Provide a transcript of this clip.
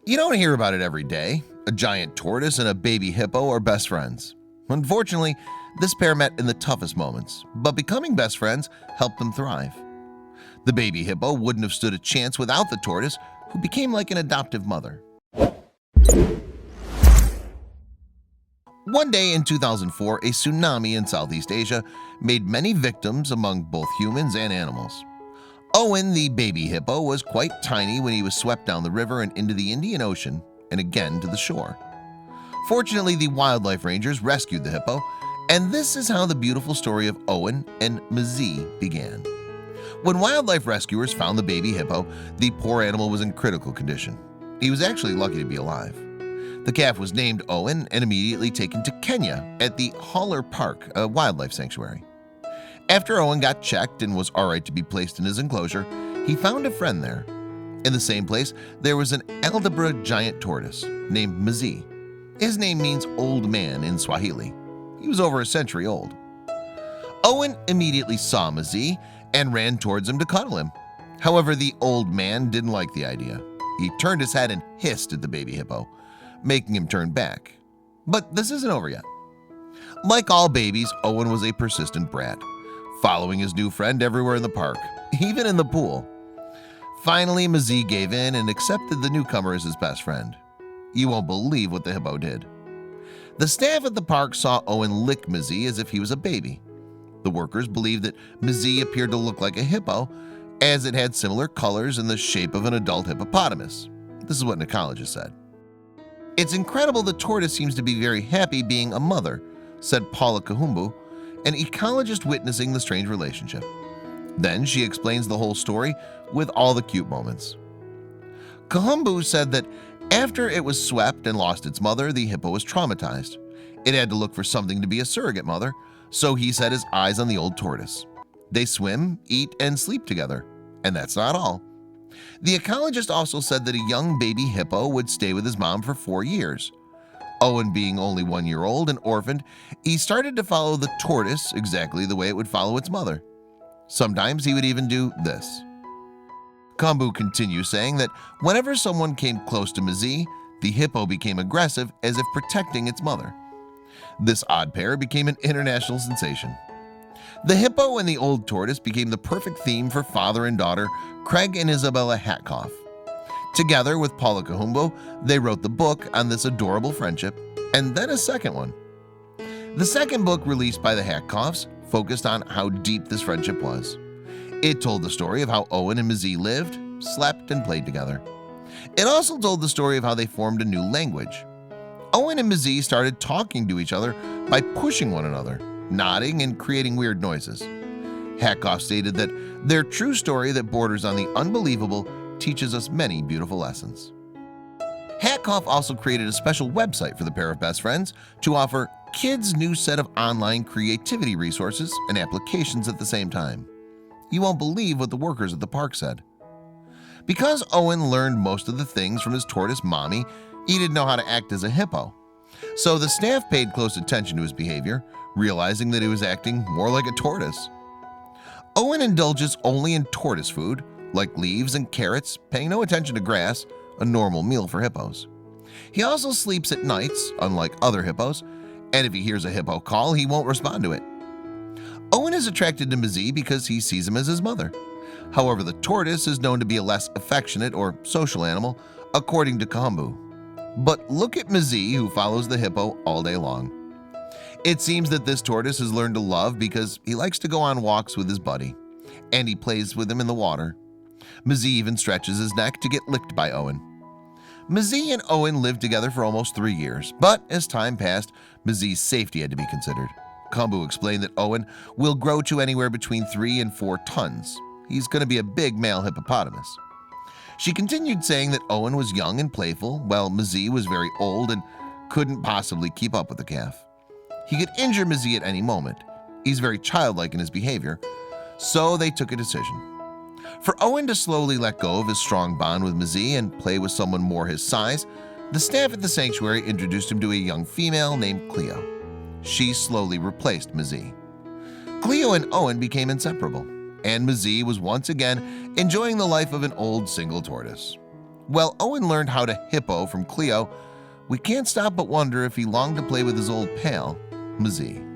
You don't hear about it every day. A giant tortoise and a baby hippo are best friends. Unfortunately, this pair met in the toughest moments, but becoming best friends helped them thrive. The baby hippo wouldn't have stood a chance without the tortoise, who became like an adoptive mother. One day in 2004, a tsunami in Southeast Asia made many victims among both humans and animals. Owen, the baby hippo, was quite tiny when he was swept down the river and into the Indian Ocean and again to the shore. Fortunately, the wildlife rangers rescued the hippo, and this is how the beautiful story of Owen and Mzee began. When wildlife rescuers found the baby hippo, the poor animal was in critical condition. He was actually lucky to be alive. The calf was named Owen and immediately taken to Kenya at the Haller Park, a wildlife sanctuary. After Owen got checked and was alright to be placed in his enclosure, he found a friend there. In the same place, there was an Aldabra giant tortoise named Mzee. His name means old man in Swahili. He was over a century old. Owen immediately saw Mzee and ran towards him to cuddle him. However, the old man didn't like the idea. He turned his head and hissed at the baby hippo, making him turn back. But this isn't over yet. Like all babies, Owen was a persistent brat, following his new friend everywhere in the park, even in the pool. Finally, Mzee gave in and accepted the newcomer as his best friend. You won't believe what the hippo did. The staff at the park saw Owen lick Mzee as if he was a baby. The workers believed that Mzee appeared to look like a hippo, as it had similar colors and the shape of an adult hippopotamus. This is what an ecologist said. It's incredible the tortoise seems to be very happy being a mother, said Paula Kahumbu, an ecologist witnessing the strange relationship. Then she explains the whole story with all the cute moments. Kahumbu said that after it was swept and lost its mother, the hippo was traumatized. It had to look for something to be a surrogate mother, so he set his eyes on the old tortoise. They swim, eat, and sleep together. And that's not all. The ecologist also said that a young baby hippo would stay with his mom for 4 years. Owen being only 1 year old and orphaned, he started to follow the tortoise exactly the way it would follow its mother. Sometimes he would even do this. Kambu continues saying that whenever someone came close to Mzee, the hippo became aggressive as if protecting its mother. This odd pair became an international sensation. The hippo and the old tortoise became the perfect theme for father and daughter Craig and Isabella Hatkoff. Together with Paula Kahumbo, they wrote the book on this adorable friendship, and then a second one. The second book, released by the Hatkoffs, focused on how deep this friendship was. It told the story of how Owen and Mzee lived, slept, and played together. It also told the story of how they formed a new language. Owen and Mzee started talking to each other by pushing one another, nodding, and creating weird noises. Hatkoff stated that their true story that borders on the unbelievable teaches us many beautiful lessons. Hatkoff also created a special website for the pair of best friends to offer kids' new set of online creativity resources and applications at the same time. You won't believe what the workers at the park said. Because Owen learned most of the things from his tortoise mommy, he didn't know how to act as a hippo. So the staff paid close attention to his behavior, realizing that he was acting more like a tortoise. Owen indulges only in tortoise food, like leaves and carrots, paying no attention to grass, a normal meal for hippos. He also sleeps at nights, unlike other hippos, and if he hears a hippo call, he won't respond to it. Owen is attracted to Mzee because he sees him as his mother. However, the tortoise is known to be a less affectionate or social animal, according to Kambu. But look at Mzee, who follows the hippo all day long. It seems that this tortoise has learned to love because he likes to go on walks with his buddy, and he plays with him in the water. Mzee even stretches his neck to get licked by Owen. Mzee and Owen lived together for almost 3 years, but as time passed, Mzee's safety had to be considered. Kambu explained that Owen will grow to anywhere between 3 and 4 tons. He's going to be a big male hippopotamus. She continued saying that Owen was young and playful, while Mzee was very old and couldn't possibly keep up with the calf. He could injure Mzee at any moment. He's very childlike in his behavior, so they took a decision. For Owen to slowly let go of his strong bond with Mzee and play with someone more his size, the staff at the sanctuary introduced him to a young female named Cleo. She slowly replaced Mzee. Cleo and Owen became inseparable, and Mzee was once again enjoying the life of an old single tortoise. While Owen learned how to hippo from Cleo, we can't stop but wonder if he longed to play with his old pal, Mazee.